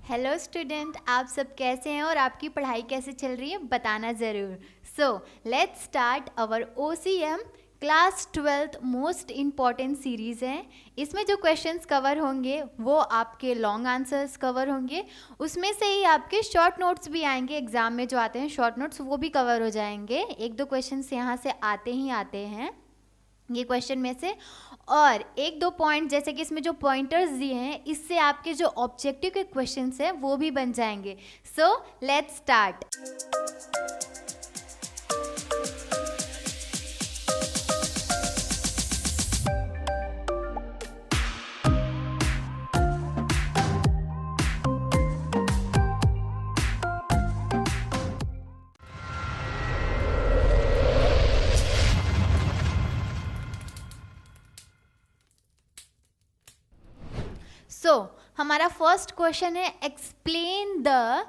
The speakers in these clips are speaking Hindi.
हेलो स्टूडेंट, आप सब कैसे हैं और आपकी पढ़ाई कैसे चल रही है बताना ज़रूर। सो let's start our OCM class 12th most important series है। इसमें जो क्वेश्चंस कवर होंगे वो आपके लॉन्ग आंसर्स कवर होंगे, उसमें से ही आपके शॉर्ट नोट्स भी आएंगे। एग्जाम में जो आते हैं शॉर्ट नोट्स वो भी कवर हो जाएंगे। एक दो क्वेश्चंस यहाँ से आते ही आते हैं ये क्वेश्चन में से, और एक दो पॉइंट जैसे कि इसमें जो पॉइंटर्स दिए हैं इससे आपके जो ऑब्जेक्टिव के क्वेश्चंस हैं वो भी बन जाएंगे। सो लेट्स स्टार्ट। हमारा फर्स्ट क्वेश्चन है explain the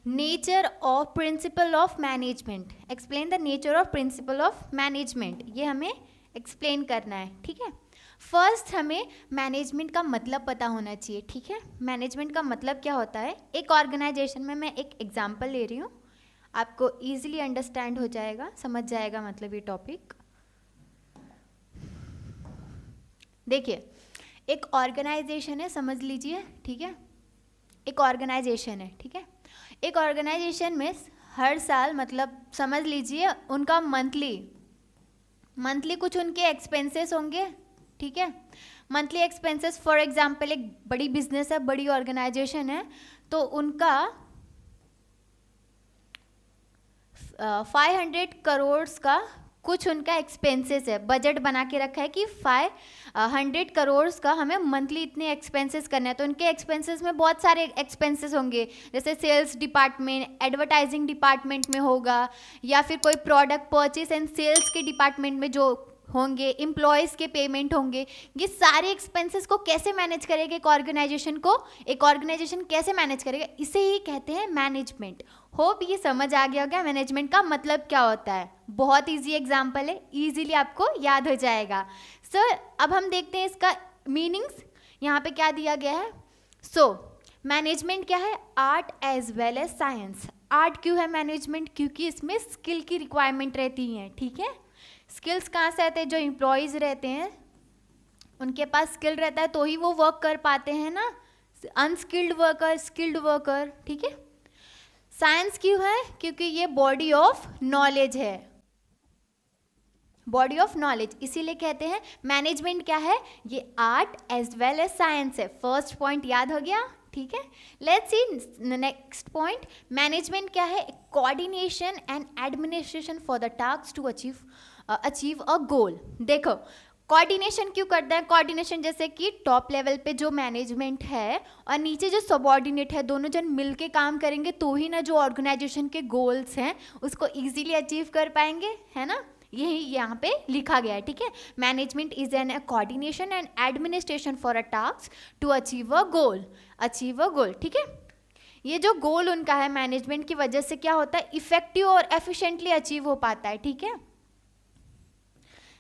nature of principal of management. Explain the nature of principal of management, ये हमें एक्सप्लेन करना है। ठीक है, फर्स्ट हमें मैनेजमेंट का मतलब पता होना चाहिए। ठीक है, मैनेजमेंट का मतलब क्या होता है। एक ऑर्गेनाइजेशन में मैं एक एग्जांपल ले रही हूँ, आपको इजीली अंडरस्टैंड हो जाएगा, समझ जाएगा मतलब ये टॉपिक। देखिए, एक ऑर्गेनाइजेशन है, समझ लीजिए। ठीक है, एक ऑर्गेनाइजेशन है। ठीक है, एक ऑर्गेनाइजेशन में हर साल मतलब समझ लीजिए उनका मंथली कुछ उनके एक्सपेंसेस होंगे। ठीक है, मंथली एक्सपेंसेस, फॉर एग्जांपल एक बड़ी बिजनेस है, बड़ी ऑर्गेनाइजेशन है, तो उनका 500 करोड़ का कुछ उनका एक्सपेंसेस है। बजट बना के रखा है कि 500 करोड़ का हमें मंथली इतने एक्सपेंसेस करने हैं। तो उनके एक्सपेंसेस में बहुत सारे एक्सपेंसेस होंगे, जैसे सेल्स डिपार्टमेंट, एडवर्टाइजिंग डिपार्टमेंट में होगा, या फिर कोई प्रोडक्ट परचेस एंड सेल्स के डिपार्टमेंट में जो होंगे, एम्प्लॉयज़ के पेमेंट होंगे। ये सारे एक्सपेंसेस को कैसे मैनेज करेगा एक ऑर्गेनाइजेशन कैसे मैनेज करेगा, इसे ही कहते हैं मैनेजमेंट। होप ये समझ आ गया होगा मैनेजमेंट का मतलब क्या होता है। बहुत इजी एग्जांपल है, इजीली आपको याद हो जाएगा। सर अब हम देखते हैं इसका मीनिंग्स। यहाँ पे क्या दिया गया है। मैनेजमेंट क्या है, art as well as science. Art क्यों है मैनेजमेंट, क्योंकि इसमें स्किल की रिक्वायरमेंट रहती है। ठीक है, स्किल्स कहाँ से आते हैं, जो एम्प्लॉयज़ रहते हैं उनके पास स्किल रहता है तो ही वो वर्क कर पाते हैं ना, अनस्किल्ड वर्कर, स्किल्ड वर्कर। ठीक है, साइंस क्यों है, क्योंकि ये बॉडी ऑफ नॉलेज है, बॉडी ऑफ नॉलेज, इसीलिए कहते हैं मैनेजमेंट क्या है, ये art as well as science है। फर्स्ट पॉइंट याद हो गया। ठीक है, let's see next point. Management क्या है, coordination and administration for the task to achieve a goal. देखो कोऑर्डिनेशन क्यों करता है, कोऑर्डिनेशन जैसे कि टॉप लेवल पे जो मैनेजमेंट है और नीचे जो सबऑर्डिनेट है, दोनों जन मिलके काम करेंगे तो ही ना जो ऑर्गेनाइजेशन के गोल्स हैं उसको इजीली अचीव कर पाएंगे, है ना। यही यहाँ पे लिखा गया है। ठीक है, management is an coordination and administration for a task to achieve a goal. ठीक है, ये जो गोल उनका है मैनेजमेंट की वजह से क्या होता है, इफेक्टिव और एफिशिएंटली अचीव हो पाता है। ठीक है,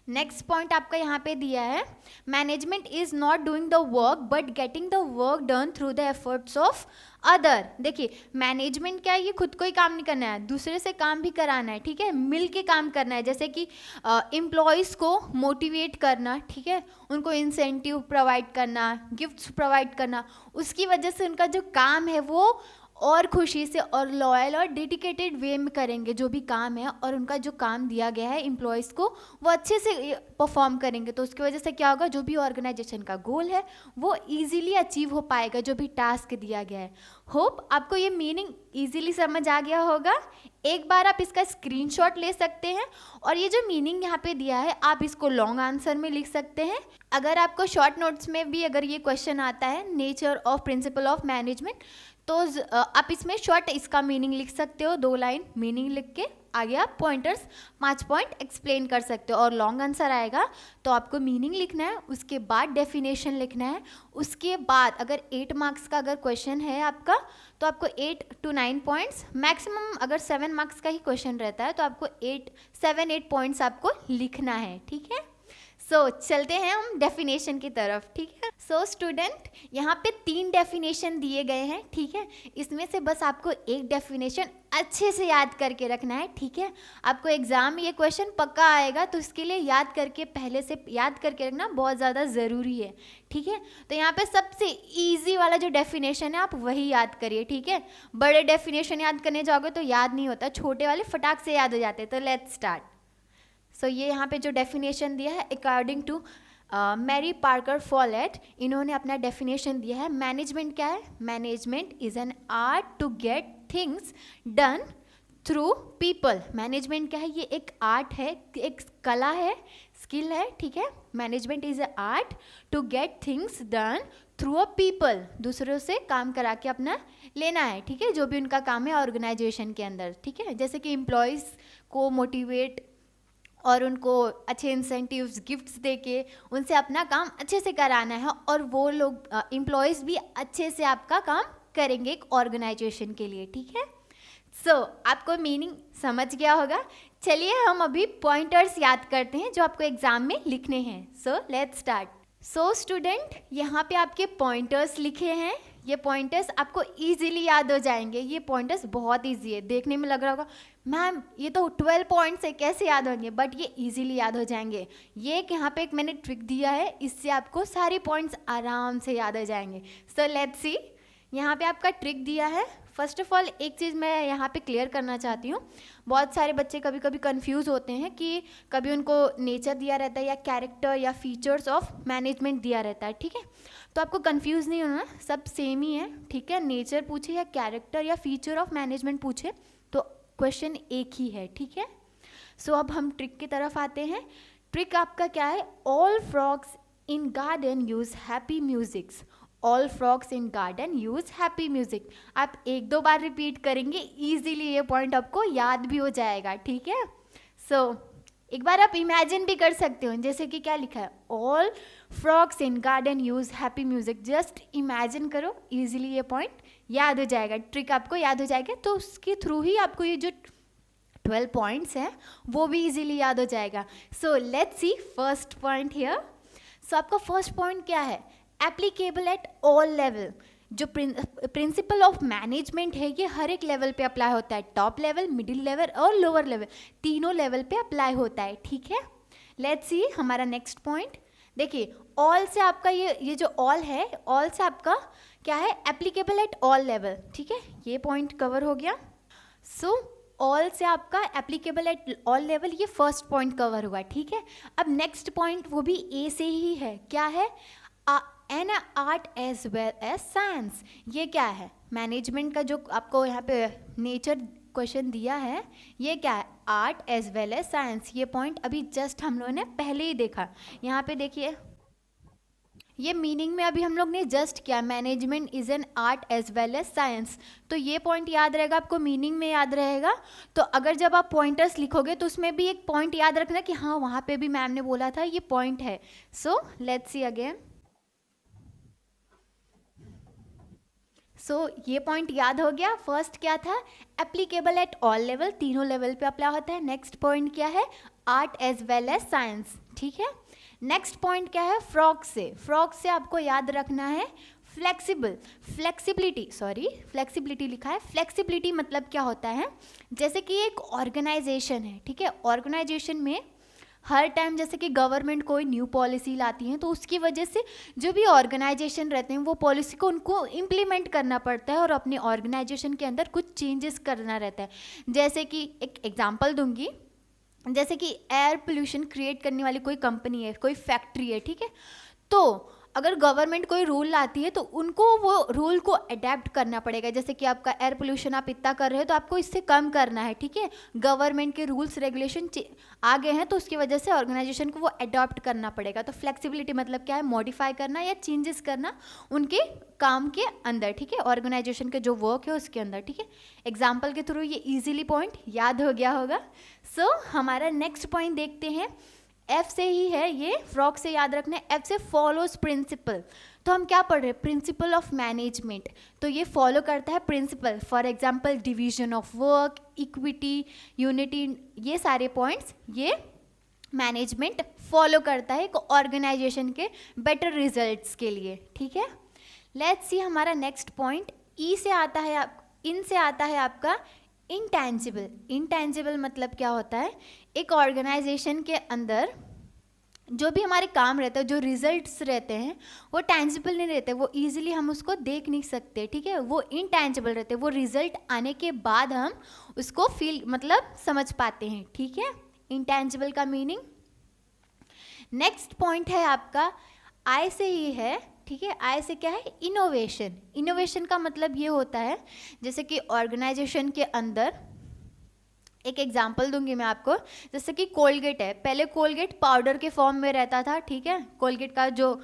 नेक्स्ट पॉइंट आपका यहाँ पे दिया है, management is not doing the work but getting the work done through the efforts of other. देखिए मैनेजमेंट क्या है, ये खुद को ही काम नहीं करना है, दूसरे से काम भी कराना है। ठीक है, मिल के काम करना है, जैसे कि एम्प्लॉयज़ को मोटिवेट करना। ठीक है, उनको इंसेंटिव प्रोवाइड करना, गिफ्ट्स प्रोवाइड करना, उसकी वजह से उनका जो काम है वो और खुशी से और लॉयल और डेडिकेटेड वे में करेंगे जो भी काम है, और उनका जो काम दिया गया है एम्प्लॉयज़ को वो अच्छे से परफॉर्म करेंगे। तो उसकी वजह से क्या होगा, जो भी ऑर्गेनाइजेशन का गोल है वो इजीली अचीव हो पाएगा, जो भी टास्क दिया गया है। होप आपको ये मीनिंग इजीली समझ आ गया होगा। एक बार आप इसका स्क्रीनशॉट ले सकते हैं और ये जो मीनिंग यहाँ पे दिया है आप इसको लॉन्ग आंसर में लिख सकते हैं। अगर आपको शॉर्ट नोट्स में भी अगर ये क्वेश्चन आता है nature of principal of management, तो आप इसमें शॉर्ट इसका मीनिंग लिख सकते हो, 2 लाइन मीनिंग लिख के आगे आप पॉइंटर्स 5 पॉइंट एक्सप्लेन कर सकते हो। और लॉन्ग आंसर आएगा तो आपको मीनिंग लिखना है, उसके बाद डेफिनेशन लिखना है, उसके बाद अगर 8 मार्क्स का अगर क्वेश्चन है आपका तो आपको 8 to 9 पॉइंट्स, मैक्सिमम अगर 7 मार्क्स का ही क्वेश्चन रहता है तो आपको 7-8 पॉइंट्स आपको लिखना है। ठीक है, चलते हैं हम डेफिनेशन की तरफ, ठीक है। स्टूडेंट, यहाँ पे 3 डेफिनेशन दिए गए हैं, ठीक है। इसमें से बस आपको एक डेफिनेशन अच्छे से याद करके रखना है, ठीक है। आपको एग्जाम में ये क्वेश्चन पक्का आएगा, तो इसके लिए याद करके पहले से याद करके रखना बहुत ज़्यादा ज़रूरी है, ठीक है। तो यहाँ पे सबसे ईजी वाला जो डेफिनेशन है आप वही याद करिए, ठीक है। बड़े डेफिनेशन याद करने जाओगे तो याद नहीं होता, छोटे वाले फटाक से याद हो जाते हैं। तो लेट्स स्टार्ट। ये यहाँ पे जो डेफिनेशन दिया है, according to Mary Parker Follett, इन्होंने अपना डेफिनेशन दिया है। मैनेजमेंट क्या है? Management is an art to get things done through people. Management क्या है? ये एक आर्ट है, एक कला है, स्किल है, ठीक है। Management is a art to get things done through a people. दूसरों से काम करा के अपना लेना है, ठीक है, जो भी उनका काम है ऑर्गेनाइजेशन के अंदर, ठीक है। जैसे कि एम्प्लॉयज़ को मोटिवेट और उनको अच्छे इंसेंटिव्स, गिफ्ट्स देके उनसे अपना काम अच्छे से कराना है, और वो लोग एम्प्लॉयज़ भी अच्छे से आपका काम करेंगे एक ऑर्गेनाइजेशन के लिए, ठीक है। आपको मीनिंग समझ गया होगा। चलिए हम अभी पॉइंटर्स याद करते हैं जो आपको एग्जाम में लिखने हैं। Let's start. स्टूडेंट, यहाँ पे आपके पॉइंटर्स लिखे हैं। ये पॉइंटर्स आपको इजीली याद हो जाएंगे। ये पॉइंटर्स बहुत इजी है, देखने में लग रहा होगा मैम ये तो 12 पॉइंट्स है, कैसे याद होंगे, बट ये इजीली याद हो जाएंगे। ये एक यहाँ पे एक मैंने ट्रिक दिया है, इससे आपको सारे पॉइंट्स आराम से याद हो जाएंगे। लेट्स सी, यहाँ पे आपका ट्रिक दिया है। फर्स्ट ऑफ ऑल एक चीज़ मैं यहाँ पे क्लियर करना चाहती हूँ। बहुत सारे बच्चे कभी कभी कंफ्यूज होते हैं कि कभी उनको नेचर दिया रहता है या कैरेक्टर या फीचर्स ऑफ मैनेजमेंट दिया रहता है, ठीक है। तो आपको कंफ्यूज नहीं होना, सब सेम ही है, ठीक है। नेचर पूछे या कैरेक्टर या फीचर ऑफ मैनेजमेंट पूछे तो क्वेश्चन एक ही है, ठीक है। अब हम ट्रिक की तरफ आते हैं। ट्रिक आपका क्या है? ऑल फ्रॉग्स इन garden use happy musics. All frogs इन गार्डन यूज हैप्पी म्यूजिक। आप 1-2 बार रिपीट करेंगे, इजीली ये पॉइंट आपको याद भी हो जाएगा, ठीक है। एक बार आप इमेजिन भी कर सकते हो, जैसे कि क्या लिखा है, ऑल फ्रॉग्स इन garden use happy music. Just imagine करो, इजीली ये पॉइंट याद हो जाएगा, ट्रिक आपको याद हो जाएगा। तो उसके थ्रू ही आपको ये जो 12 पॉइंट्स हैं वो भी इजीली याद हो जाएगा। Let's see first point here. आपका फर्स्ट पॉइंट क्या है? Applicable at all level. जो प्रिंसिपल ऑफ मैनेजमेंट है ये हर एक लेवल पे अप्लाई होता है, टॉप लेवल, मिडिल लेवल और लोअर लेवल, तीनों लेवल पे अप्लाई होता है, ठीक है। लेट्स सी हमारा नेक्स्ट पॉइंट। देखिए ऑल से आपका ये जो ऑल है, ऑल से आपका क्या है? एप्लीकेबल एट ऑल लेवल, ठीक है, ये पॉइंट कवर हो गया। ऑल से आपका एप्लीकेबल एट ऑल लेवल, ये फर्स्ट पॉइंट कवर हुआ, ठीक है। अब नेक्स्ट पॉइंट वो भी ए से ही है, क्या है? An art as well as science. ये क्या है? मैनेजमेंट का जो आपको यहाँ पे नेचर क्वेश्चन दिया है, ये क्या है? Art as well as science. ये पॉइंट अभी जस्ट हम लोगों ने पहले ही देखा। यहाँ पे देखिए ये मीनिंग में अभी हम लोग ने जस्ट किया, management is an art as well as science. तो ये पॉइंट याद रहेगा आपको, मीनिंग में याद रहेगा। तो अगर जब आप पॉइंटर्स लिखोगे तो उसमें भी एक पॉइंट याद रखना कि हाँ वहाँ पे भी मैम ने बोला था ये पॉइंट है। Let's see again. ये पॉइंट याद हो गया। फर्स्ट क्या था? एप्लीकेबल एट ऑल लेवल, तीनों लेवल पे अप्लाई होता है। नेक्स्ट पॉइंट क्या है? Art as well as science, ठीक है। नेक्स्ट पॉइंट क्या है? फ्रॉग से। फ्रॉग से आपको याद रखना है फ्लेक्सिबिलिटी लिखा है। फ्लेक्सिबिलिटी मतलब क्या होता है? जैसे कि एक ऑर्गेनाइजेशन है, ठीक है, ऑर्गेनाइजेशन में हर टाइम जैसे कि गवर्नमेंट कोई न्यू पॉलिसी लाती है तो उसकी वजह से जो भी ऑर्गेनाइजेशन रहते हैं वो पॉलिसी को उनको इम्प्लीमेंट करना पड़ता है और अपने ऑर्गेनाइजेशन के अंदर कुछ चेंजेस करना रहता है। जैसे कि एक एग्जांपल दूंगी, जैसे कि एयर पोल्यूशन क्रिएट करने वाली कोई कंपनी है, कोई फैक्ट्री है, ठीक है, तो अगर गवर्नमेंट कोई रूल लाती है तो उनको वो रूल को अडेप्ट करना पड़ेगा। जैसे कि आपका एयर पोल्यूशन आप इतना कर रहे हो तो आपको इससे कम करना है, ठीक है। गवर्नमेंट के रूल्स रेगुलेशन आ गए हैं तो उसकी वजह से ऑर्गेनाइजेशन को वो अडॉप्ट करना पड़ेगा। तो फ्लेक्सिबिलिटी मतलब क्या है? मॉडिफाई करना या चेंजेस करना उनके काम के अंदर, ठीक है, ऑर्गेनाइजेशन के जो वर्क है उसके अंदर, ठीक है। एग्जाम्पल के थ्रू ये ईजिली पॉइंट याद हो गया होगा। हमारा नेक्स्ट पॉइंट देखते हैं। एफ से ही है ये, फ्रॉग से याद रखना है। एफ से फॉलोज प्रिंसिपल। तो हम क्या पढ़ रहे हैं? Principle of management. तो ये फॉलो करता है principle, for example division of work, equity, unity, ये सारे पॉइंट्स ये मैनेजमेंट फॉलो करता है एक ऑर्गेनाइजेशन के बेटर रिजल्ट्स के लिए, ठीक है। लेट्स सी हमारा नेक्स्ट पॉइंट, ई से आता है इन से आता है आपका इंटेंजिबल। इंटेंजिबल मतलब क्या होता है, एक ऑर्गेनाइजेशन के अंदर जो भी हमारे काम रहते हैं, जो रिजल्ट्स रहते हैं, वो टेंजिबल नहीं रहते, वो इजीली हम उसको देख नहीं सकते, ठीक है, वो इंटेंजिबल रहते, वो रिजल्ट आने के बाद हम उसको फील मतलब समझ पाते हैं, ठीक है, इंटेंजिबल का मीनिंग। नेक्स्ट पॉइंट है आपका आई से ही है, ठीक है, आई से क्या है, इनोवेशन। इनोवेशन का मतलब ये होता है जैसे कि ऑर्गेनाइजेशन के अंदर, एक एग्जांपल दूंगी मैं आपको, जैसे कि कोलगेट है, पहले कोलगेट पाउडर के फॉर्म में रहता था, ठीक है, कोलगेट का जो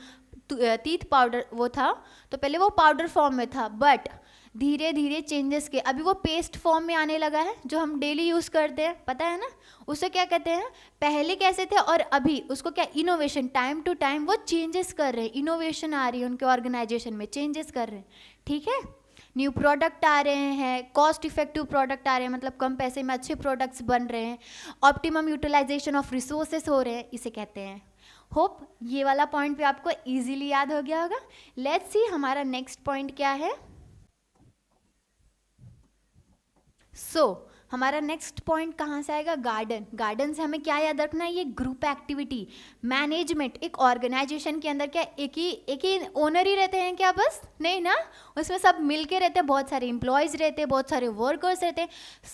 टीथ पाउडर वो था, तो पहले वो पाउडर फॉर्म में था, बट धीरे धीरे चेंजेस के अभी वो पेस्ट फॉर्म में आने लगा है, जो हम डेली यूज़ करते हैं, पता है ना, उसे क्या कहते हैं, पहले कैसे थे और अभी, उसको क्या, इनोवेशन, टाइम टू टाइम वो चेंजेस कर रहे हैं, इनोवेशन आ रही है उनके ऑर्गेनाइजेशन में, चेंजेस कर रहे हैं, ठीक है, न्यू प्रोडक्ट आ रहे हैं, कॉस्ट इफेक्टिव प्रोडक्ट आ रहे हैं, मतलब कम पैसे में अच्छे प्रोडक्ट्स बन रहे हैं, ऑप्टिमम यूटिलाइजेशन ऑफ रिसोर्सेस हो रहे हैं, इसे कहते हैं। होप ये वाला पॉइंट भी आपको इजीली याद हो गया होगा। लेट्स सी हमारा नेक्स्ट पॉइंट क्या है। हमारा नेक्स्ट पॉइंट कहाँ से आएगा, गार्डन। गार्डन से हमें क्या याद रखना है, ये ग्रुप एक्टिविटी, मैनेजमेंट। एक ऑर्गेनाइजेशन के अंदर क्या एक ही ओनर ही रहते हैं क्या, बस नहीं ना, उसमें सब मिलके रहते हैं, बहुत सारे एम्प्लॉयज़ रहते हैं, बहुत सारे वर्कर्स रहते हैं,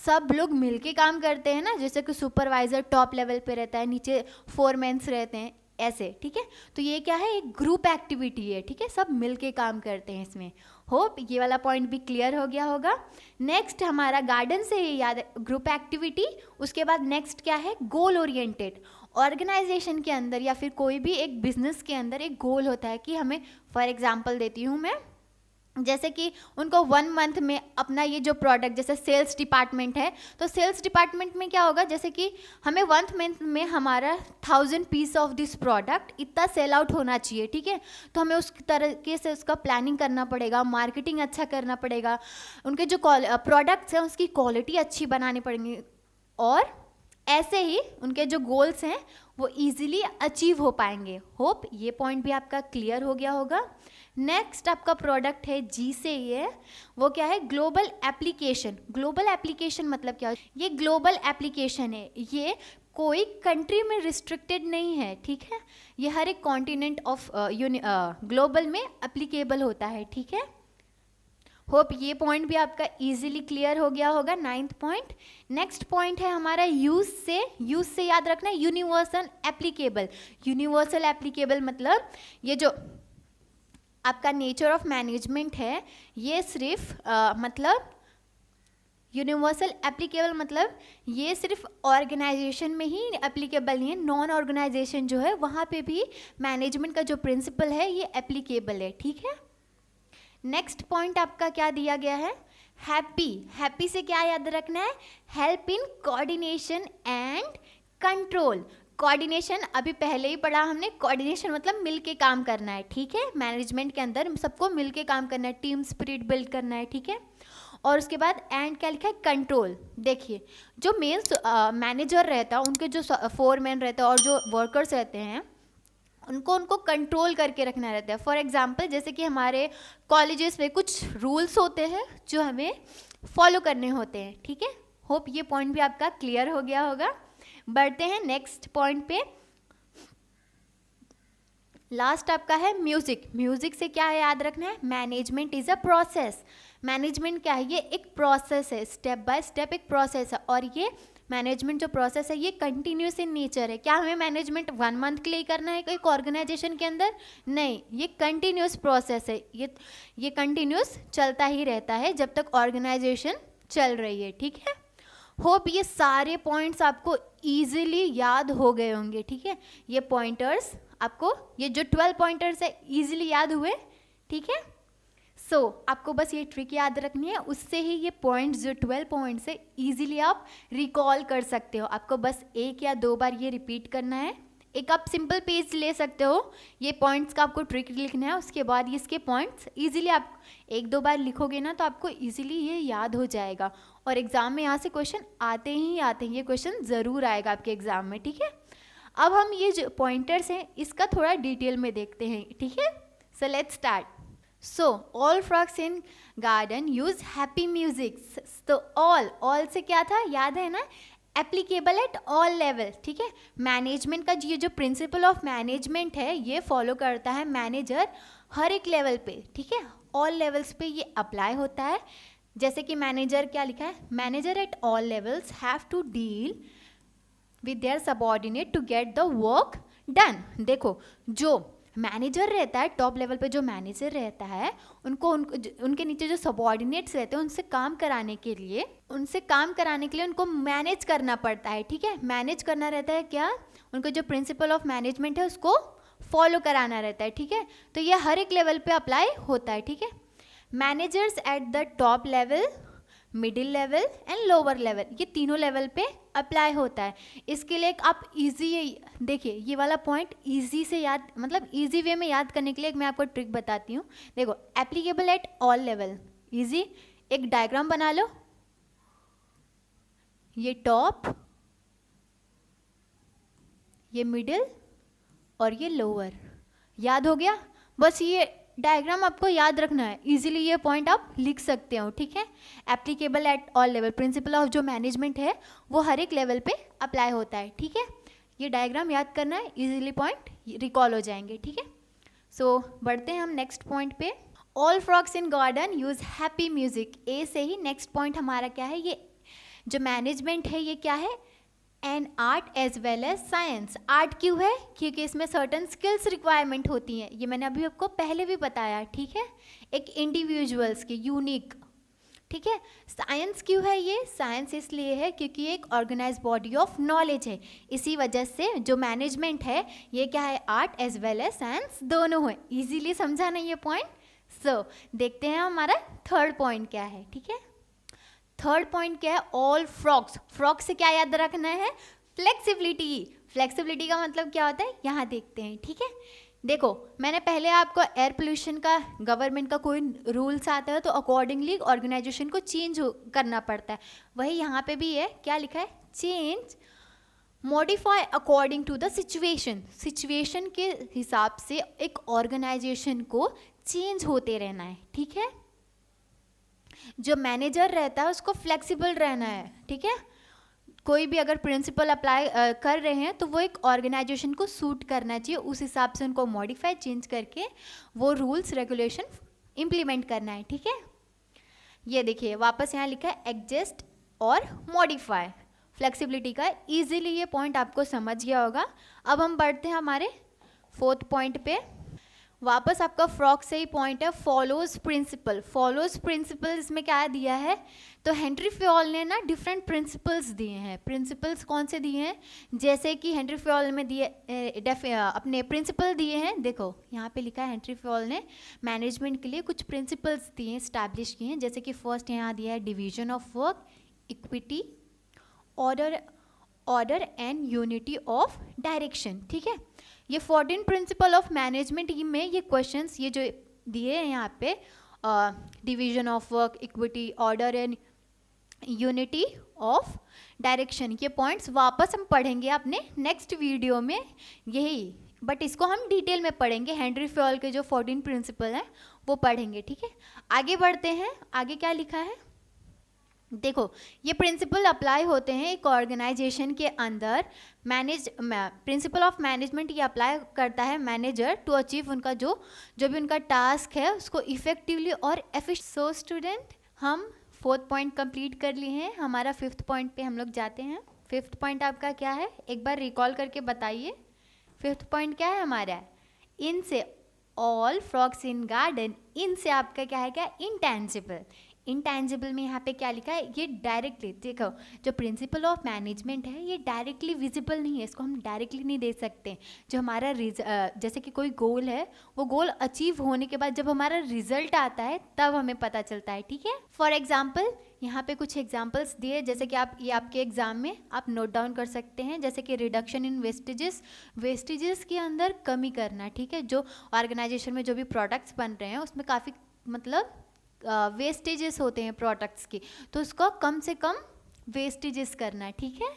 सब लोग मिलके काम करते हैं ना, जैसे कि सुपरवाइजर टॉप लेवल पे रहता है, नीचे फोरमैन्स रहते हैं, ऐसे, ठीक है, तो ये क्या है, एक ग्रुप एक्टिविटी है, ठीक है, सब मिलके काम करते हैं इसमें। होप ये वाला पॉइंट भी क्लियर हो गया होगा। नेक्स्ट हमारा गार्डन से ही याद है ग्रुप एक्टिविटी, उसके बाद नेक्स्ट क्या है, गोल ओरिएंटेड। ऑर्गेनाइजेशन के अंदर या फिर कोई भी एक बिजनेस के अंदर एक गोल होता है कि हमें, फॉर एग्जांपल देती हूँ मैं, जैसे कि उनको 1 मंथ में अपना ये जो प्रोडक्ट, जैसे सेल्स डिपार्टमेंट है, तो सेल्स डिपार्टमेंट में क्या होगा, जैसे कि हमें 1 मंथ में हमारा 1000 पीस ऑफ दिस प्रोडक्ट इतना सेल आउट होना चाहिए, ठीक है, तो हमें उस तरीके से उसका प्लानिंग करना पड़ेगा, मार्केटिंग अच्छा करना पड़ेगा, उनके जो प्रोडक्ट्स हैं उसकी क्वालिटी अच्छी बनानी पड़ेगी, और ऐसे ही उनके जो गोल्स हैं वो इजीली अचीव हो पाएंगे। होप ये पॉइंट भी आपका क्लियर हो गया होगा। नेक्स्ट आपका प्रोडक्ट है जी से, ये वो क्या है, ग्लोबल एप्लीकेशन। ग्लोबल एप्लीकेशन मतलब क्या, ये ग्लोबल एप्लीकेशन है, ये कोई कंट्री में रिस्ट्रिक्टेड नहीं है, ठीक है, ये हर एक कॉन्टिनेंट ऑफ ग्लोबल में एप्लीकेबल होता है, ठीक है। होप ये पॉइंट भी आपका इजीली क्लियर हो गया होगा। 9th point. नेक्स्ट पॉइंट है हमारा यूज से याद रखना है, यूनिवर्सल एप्लीकेबल। यूनिवर्सल एप्लीकेबल मतलब ये जो आपका नेचर ऑफ मैनेजमेंट है, ये सिर्फ मतलब यूनिवर्सल एप्लीकेबल मतलब ये सिर्फ ऑर्गेनाइजेशन में ही एप्लीकेबल नहीं है, नॉन ऑर्गेनाइजेशन जो है वहाँ पे भी मैनेजमेंट का जो प्रिंसिपल है ये एप्लीकेबल है, ठीक है। नेक्स्ट पॉइंट आपका क्या दिया गया है, हैप्पी। हैप्पी से क्या याद रखना है, help in coordination and control. Coordination अभी पहले ही पढ़ा हमने, कोऑर्डिनेशन मतलब मिलके काम करना है, ठीक है, मैनेजमेंट के अंदर सबको मिलके काम करना है, टीम स्पिरिट बिल्ड करना है, ठीक है। और उसके बाद एंड क्या लिखा है, कंट्रोल। देखिए जो मेन मैनेजर रहता है, उनके जो फोरमैन रहता है और जो वर्कर्स रहते हैं उनको कंट्रोल करके रखना रहता है। फॉर एग्जांपल जैसे कि हमारे कॉलेजेस में कुछ रूल्स होते हैं जो हमें फॉलो करने होते हैं, ठीक है। होप ये पॉइंट भी आपका क्लियर हो गया होगा। बढ़ते हैं नेक्स्ट पॉइंट पे। लास्ट आपका है म्यूजिक। म्यूजिक से क्या है याद रखना है, management is a process. Management क्या है, ये एक प्रोसेस है, स्टेप बाय स्टेप एक प्रोसेस है, और ये मैनेजमेंट जो प्रोसेस है ये कंटिन्यूस इन नेचर है। क्या हमें मैनेजमेंट 1 मंथ के लिए करना है एक ऑर्गेनाइजेशन के अंदर, नहीं, ये कंटिन्यूस प्रोसेस है, ये कंटिन्यूस चलता ही रहता है जब तक ऑर्गेनाइजेशन चल रही है, ठीक है। होप ये सारे पॉइंट्स आपको इजीली याद हो गए होंगे, ठीक है। ये पॉइंटर्स आपको, ये जो 12 पॉइंटर्स है इजीली याद हुए, ठीक है। आपको बस ये ट्रिक याद रखनी है, उससे ही ये पॉइंट्स जो 12 पॉइंट्स है इजीली आप रिकॉल कर सकते हो। आपको बस 1 या 2 बार ये रिपीट करना है। एक आप सिंपल पेज ले सकते हो, ये पॉइंट्स का आपको ट्रिक लिखना है, उसके बाद इसके पॉइंट्स इजीली आप 1-2 बार लिखोगे ना तो आपको इजीली ये याद हो जाएगा, और एग्जाम में यहाँ से क्वेश्चन आते ही आते हैं, ये क्वेश्चन ज़रूर आएगा आपके एग्जाम में, ठीक है। अब हम ये जो पॉइंटर्स हैं इसका थोड़ा डिटेल में देखते हैं, ठीक है। So let's start. So all frogs in garden use happy music. तो ऑल से क्या था, याद है ना, एप्लीकेबल एट ऑल लेवल, ठीक है। मैनेजमेंट का ये जो प्रिंसिपल ऑफ मैनेजमेंट है ये फॉलो करता है मैनेजर हर एक लेवल पे, ठीक है, ऑल लेवल्स पे ये अप्लाई होता है। जैसे कि मैनेजर क्या लिखा है, manager at all levels have to deal with their subordinate to get the work done. देखो जो मैनेजर रहता है, टॉप लेवल पे जो मैनेजर रहता है, उनके नीचे जो सबऑर्डिनेट्स रहते हैं उनसे काम कराने के लिए उनको मैनेज करना पड़ता है, ठीक है। मैनेज करना रहता है क्या, उनको जो प्रिंसिपल ऑफ मैनेजमेंट है उसको फॉलो कराना रहता है, ठीक है। तो ये हर एक लेवल पे अप्लाई होता है, ठीक है। Managers at the top level, middle level and lower level, ये तीनों लेवल पे अप्लाई होता है। इसके लिए एक आप इजी, देखिए ये वाला पॉइंट इजी से याद, मतलब इजी वे में याद करने के लिए एक मैं आपको ट्रिक बताती हूँ। देखो applicable at all level, easy, एक डायग्राम बना लो, ये टॉप, ये मिडिल और ये लोअर, याद हो गया। बस ये डायग्राम आपको याद रखना है, इजीली ये पॉइंट आप लिख सकते हो, ठीक है। Applicable at all level, principle of जो मैनेजमेंट है वो हर एक लेवल पे अप्लाई होता है, ठीक है। ये डायग्राम याद करना है, इजीली पॉइंट रिकॉल हो जाएंगे, ठीक है। सो बढ़ते हैं हम नेक्स्ट पॉइंट पे। All frogs in garden use happy music. A से ही नेक्स्ट पॉइंट हमारा क्या है, ये जो मैनेजमेंट है ये क्या है, and art as well as science. Art क्यों है, क्योंकि इसमें सर्टन स्किल्स रिक्वायरमेंट होती हैं, ये मैंने अभी आपको पहले भी बताया, ठीक है, एक इंडिविजुअल्स की यूनिक, ठीक है। साइंस क्यों है, ये साइंस इसलिए है क्योंकि ये एक ऑर्गेनाइज बॉडी ऑफ नॉलेज है, इसी वजह से जो मैनेजमेंट है ये क्या है, art as well as science दोनों है। इजीली समझा ना ये पॉइंट। सो देखते हैं हमारा थर्ड पॉइंट क्या है, ठीक है। थर्ड पॉइंट क्या है, ऑल फ्रॉक्स। फ्रॉक्स से क्या याद रखना है, फ्लेक्सिबिलिटी। फ्लेक्सिबिलिटी का मतलब क्या होता है, यहाँ देखते हैं, ठीक है। देखो मैंने पहले आपको एयर पोल्यूशन का, गवर्नमेंट का कोई रूल्स आता है तो अकॉर्डिंगली ऑर्गेनाइजेशन को चेंज करना पड़ता है, वही यहाँ पे भी है, क्या लिखा है, change modify according to the situation. Situation के हिसाब से एक ऑर्गेनाइजेशन को चेंज होते रहना है, ठीक है। जो मैनेजर रहता है उसको फ्लेक्सिबल रहना है, ठीक है। कोई भी अगर प्रिंसिपल अप्लाई कर रहे हैं तो वो एक ऑर्गेनाइजेशन को सूट करना चाहिए, उस हिसाब से उनको मॉडिफाई, चेंज करके वो रूल्स रेगुलेशन इम्प्लीमेंट करना है, ठीक है। ये देखिए वापस यहाँ लिखा है एडजस्ट और मॉडिफाई, फ्लेक्सिबिलिटी का। इजीली ये पॉइंट आपको समझ गया होगा। अब हम बढ़ते हैं हमारे फोर्थ पॉइंट पे। वापस आपका फ्रॉक से ही पॉइंट है, फॉलोज प्रिंसिपल। फॉलोज प्रिंसिपल इसमें क्या दिया है, तो हेनरी फ्योल ने ना डिफरेंट प्रिंसिपल्स दिए हैं। प्रिंसिपल्स कौन से दिए हैं, जैसे कि हेनरी फ्योल में दिए अपने प्रिंसिपल दिए हैं, देखो यहाँ पे लिखा है हेनरी फ्योल ने मैनेजमेंट के लिए कुछ प्रिंसिपल्स दिए हैं, स्टैब्लिश किए हैं। जैसे कि फर्स्ट यहाँ दिया है division of work, equity, order and unity of direction, ठीक है। ये 14 प्रिंसिपल ऑफ मैनेजमेंट में ये क्वेश्चंस ये जो दिए हैं यहाँ पे, division of work, equity, order and unity of direction, ये पॉइंट्स वापस हम पढ़ेंगे अपने नेक्स्ट वीडियो में यही, बट इसको हम डिटेल में पढ़ेंगे। हेनरी फ्योल के जो 14 प्रिंसिपल हैं वो पढ़ेंगे, ठीक है। आगे बढ़ते हैं, आगे क्या लिखा है, देखो ये प्रिंसिपल अप्लाई होते हैं एक ऑर्गेनाइजेशन के अंदर। प्रिंसिपल ऑफ मैनेजमेंट ये अप्लाई करता है मैनेजर टू अचीव उनका जो भी उनका टास्क है उसको इफेक्टिवली और एफिशिएंट। सो स्टूडेंट हम फोर्थ पॉइंट कंप्लीट कर लिए हैं, हमारा फिफ्थ पॉइंट पे हम लोग जाते हैं। फिफ्थ पॉइंट आपका क्या है, एक बार रिकॉल करके बताइए। फिफ्थ पॉइंट क्या है हमारा, इनसे ऑल फ्रॉक्स इन गार्डन, इनसे आपका क्या है, क्या इंटेंजिबल। इंटेंजिबल में यहाँ पे क्या लिखा है, ये डायरेक्टली, देखो जो प्रिंसिपल ऑफ मैनेजमेंट है ये डायरेक्टली विजिबल नहीं है, इसको हम डायरेक्टली नहीं दे सकते। जो हमारा जैसे कि कोई गोल है, वो गोल अचीव होने के बाद जब हमारा रिजल्ट आता है तब हमें पता चलता है, ठीक है। फॉर एग्जाम्पल यहाँ पे कुछ एग्जाम्पल्स दिए, जैसे कि आप ये आपके एग्जाम में आप नोट डाउन कर सकते हैं, जैसे कि रिडक्शन इन वेस्टेजेस, वेस्टेजेस के अंदर कमी करना, ठीक है। जो ऑर्गेनाइजेशन में जो भी प्रोडक्ट्स बन रहे हैं उसमें काफ़ी मतलब वेस्टेजेस होते हैं प्रोडक्ट्स की, तो उसको कम से कम वेस्टेजेस करना, ठीक है।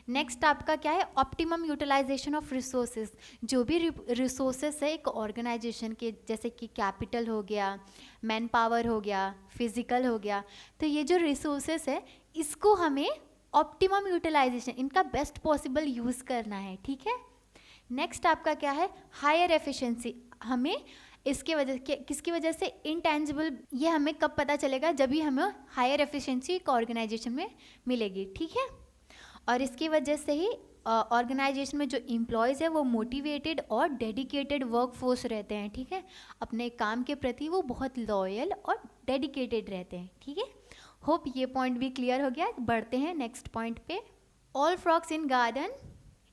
नेक्स्ट आपका क्या है, ऑप्टिमम यूटिलाइजेशन ऑफ रिसोर्सेज। जो भी रिसोर्सेस है एक ऑर्गेनाइजेशन के, जैसे कि कैपिटल हो गया, मैन पावर हो गया, फिजिकल हो गया, तो ये जो रिसोर्सेस है इसको हमें ऑप्टिमम यूटिलाइजेशन, इनका बेस्ट पॉसिबल यूज़ करना है, ठीक है। नेक्स्ट आपका क्या है, हायर एफिशिएंसी। हमें इसके वजह किसकी वजह से, इंटेंजिबल, ये हमें कब पता चलेगा, जब भी हमें हायर एफिशिएंसी एक ऑर्गेनाइजेशन में मिलेगी, ठीक है। और इसकी वजह से ही ऑर्गेनाइजेशन में जो एम्प्लॉयज़ है वो मोटिवेटेड और डेडिकेटेड वर्कफोर्स रहते हैं, ठीक है। अपने काम के प्रति वो बहुत लॉयल और डेडिकेटेड रहते हैं, ठीक है। होप ये पॉइंट भी क्लियर हो गया। बढ़ते हैं नेक्स्ट पॉइंट पे। ऑल फ्रॉक्स इन गार्डन,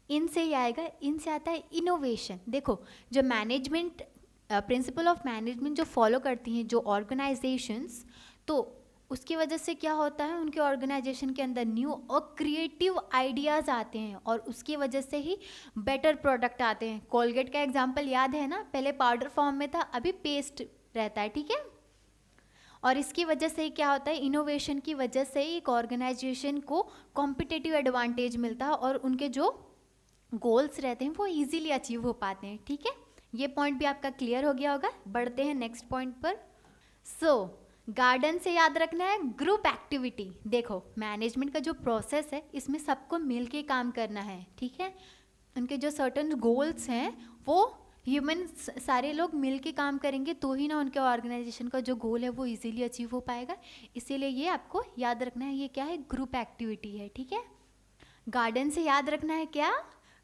इनसे ही आएगा, इनसे आता है इनोवेशन। देखो जो मैनेजमेंट प्रिंसिपल ऑफ मैनेजमेंट जो फॉलो करती हैं जो ऑर्गेनाइजेशंस, तो उसकी वजह से क्या होता है, उनके ऑर्गेनाइजेशन के अंदर न्यू और क्रिएटिव आइडियाज़ आते हैं और उसकी वजह से ही बेटर प्रोडक्ट आते हैं। कोलगेट का एग्जांपल याद है ना, पहले पाउडर फॉर्म में था, अभी पेस्ट रहता है, ठीक है। और इसकी वजह से क्या होता है, इनोवेशन की वजह से ही एक ऑर्गेनाइजेशन को कॉम्पिटिटिव एडवांटेज मिलता है और उनके जो गोल्स रहते हैं वो इजीली अचीव हो पाते हैं, ठीक है। ये पॉइंट भी आपका क्लियर हो गया होगा। बढ़ते हैं नेक्स्ट पॉइंट पर। गार्डन से याद रखना है ग्रुप एक्टिविटी। देखो मैनेजमेंट का जो प्रोसेस है इसमें सबको मिल के काम करना है, ठीक है। उनके जो सर्टन गोल्स हैं वो ह्यूमन सारे लोग मिल के काम करेंगे तो ही ना उनके ऑर्गेनाइजेशन का जो गोल है वो इजीली अचीव हो पाएगा। इसीलिए ये आपको याद रखना है, ये क्या है, ग्रुप एक्टिविटी है, ठीक है। गार्डन से याद रखना है क्या,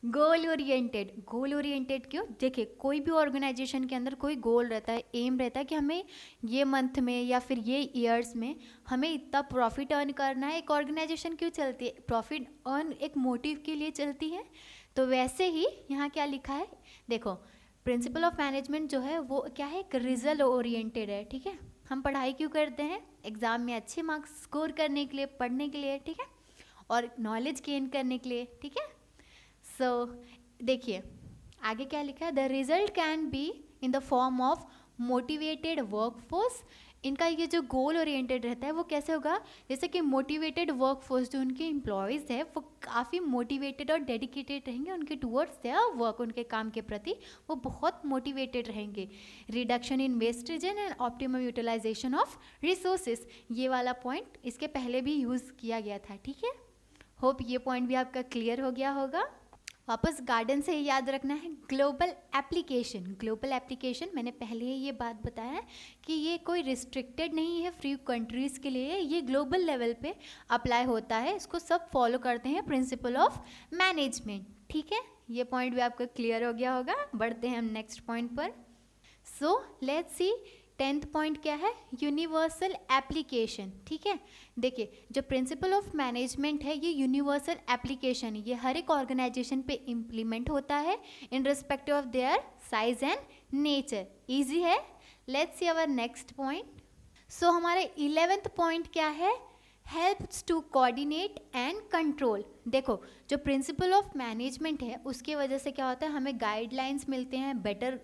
गोल ओरिएंटेड। गोल ओरिएंटेड क्यों, देखिए कोई भी ऑर्गेनाइजेशन के अंदर कोई गोल रहता है, एम रहता है कि हमें ये मंथ में या फिर ये ईयर्स में हमें इतना प्रॉफिट अर्न करना है। एक ऑर्गेनाइजेशन क्यों चलती है, प्रॉफिट अर्न एक मोटिव के लिए चलती है। तो वैसे ही यहाँ क्या लिखा है, देखो प्रिंसिपल ऑफ मैनेजमेंट जो है वो क्या है, एक रिजल्ट ओरिएंटेड है, ठीक है। हम पढ़ाई क्यों करते हैं, एग्जाम में अच्छे मार्क्स स्कोर करने के लिए, पढ़ने के लिए, ठीक है, और नॉलेज गेन करने के लिए, ठीक है। देखिए आगे क्या लिखा है, the result can be in the form of motivated workforce. इनका ये जो गोल ओरिएंटेड रहता है वो कैसे होगा, जैसे कि मोटिवेटेड वर्कफोर्स, जो उनके एम्प्लॉयज़ है वो काफ़ी मोटिवेटेड और डेडिकेटेड रहेंगे उनके टूवर्ड्स देयर वर्क, उनके काम के प्रति वो बहुत मोटिवेटेड रहेंगे। Reduction in wastage and optimum utilisation of resources, ये वाला पॉइंट इसके पहले भी यूज़ किया गया था, ठीक है। होप ये पॉइंट भी आपका क्लियर हो गया होगा। वापस गार्डन से याद रखना है ग्लोबल एप्लीकेशन। ग्लोबल एप्लीकेशन मैंने पहले ही ये बात बताया है कि ये कोई रिस्ट्रिक्टेड नहीं है फ्री कंट्रीज़ के लिए, ये ग्लोबल लेवल पे अप्लाई होता है, इसको सब फॉलो करते हैं प्रिंसिपल ऑफ मैनेजमेंट, ठीक है। ये पॉइंट भी आपका क्लियर हो गया होगा। बढ़ते हैं हम नेक्स्ट पॉइंट पर। लेट्स सी 10th पॉइंट क्या है, यूनिवर्सल एप्लीकेशन, ठीक है। देखिए जो प्रिंसिपल ऑफ मैनेजमेंट है ये यूनिवर्सल एप्लीकेशन है, ये हर एक ऑर्गेनाइजेशन पे इम्प्लीमेंट होता है in respect of their size and nature. Easy है। Let's see our next point. हमारा 11th पॉइंट क्या है, helps to coordinate and control. देखो जो प्रिंसिपल ऑफ मैनेजमेंट है उसकी वजह से क्या होता है, हमें गाइडलाइंस मिलते हैं बेटर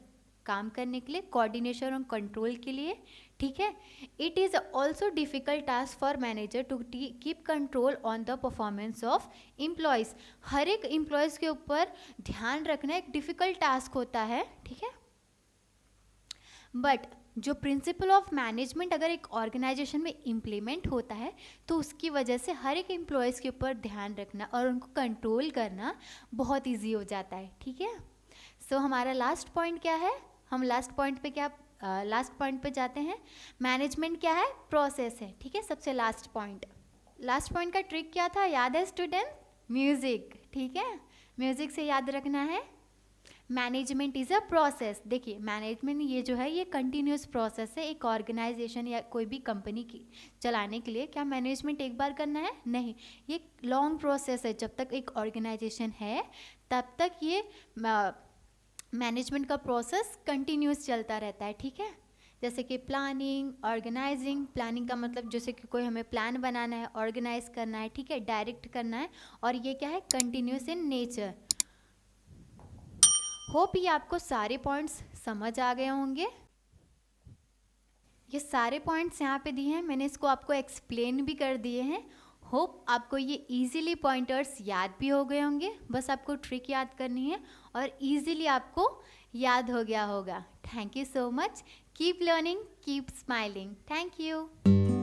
काम करने के लिए, कोऑर्डिनेशन और कंट्रोल के लिए, ठीक है। It is also difficult task for manager to keep control on the performance of employees. हर एक एम्प्लॉयज़ के ऊपर ध्यान रखना एक डिफिकल्ट टास्क होता है, ठीक है। बट जो प्रिंसिपल ऑफ मैनेजमेंट अगर एक ऑर्गेनाइजेशन में इम्प्लीमेंट होता है तो उसकी वजह से हर एक एम्प्लॉयज़ के ऊपर ध्यान रखना और उनको कंट्रोल करना बहुत ईजी हो जाता है, ठीक है। हमारा लास्ट पॉइंट क्या है, हम लास्ट पॉइंट पे जाते हैं। मैनेजमेंट क्या है, प्रोसेस है, ठीक है। सबसे लास्ट पॉइंट का ट्रिक क्या था, याद है स्टूडेंट, म्यूजिक, ठीक है। म्यूजिक से याद रखना है मैनेजमेंट इज़ अ प्रोसेस। देखिए मैनेजमेंट ये जो है ये कंटिन्यूस प्रोसेस है। एक ऑर्गेनाइजेशन या कोई भी कंपनी की चलाने के लिए क्या मैनेजमेंट एक बार करना है, नहीं, ये लॉन्ग प्रोसेस है। जब तक एक ऑर्गेनाइजेशन है तब तक ये मैनेजमेंट का प्रोसेस कंटिन्यूस चलता रहता है, ठीक है। जैसे कि प्लानिंग, ऑर्गेनाइजिंग। प्लानिंग का मतलब जैसे कि कोई हमें प्लान बनाना है, ऑर्गेनाइज करना है, ठीक है, डायरेक्ट करना है, और ये क्या है, कंटिन्यूस इन नेचर। होप ये आपको सारे पॉइंट्स समझ आ गए होंगे। ये सारे पॉइंट्स यहाँ पे दिए हैं, मैंने इसको आपको एक्सप्लेन भी कर दिए हैं। होप आपको ये इजीली पॉइंटर्स याद भी हो गए होंगे, बस आपको ट्रिक याद करनी है और इजीली आपको याद हो गया होगा. Thank you so much. Keep learning, keep smiling. Thank you.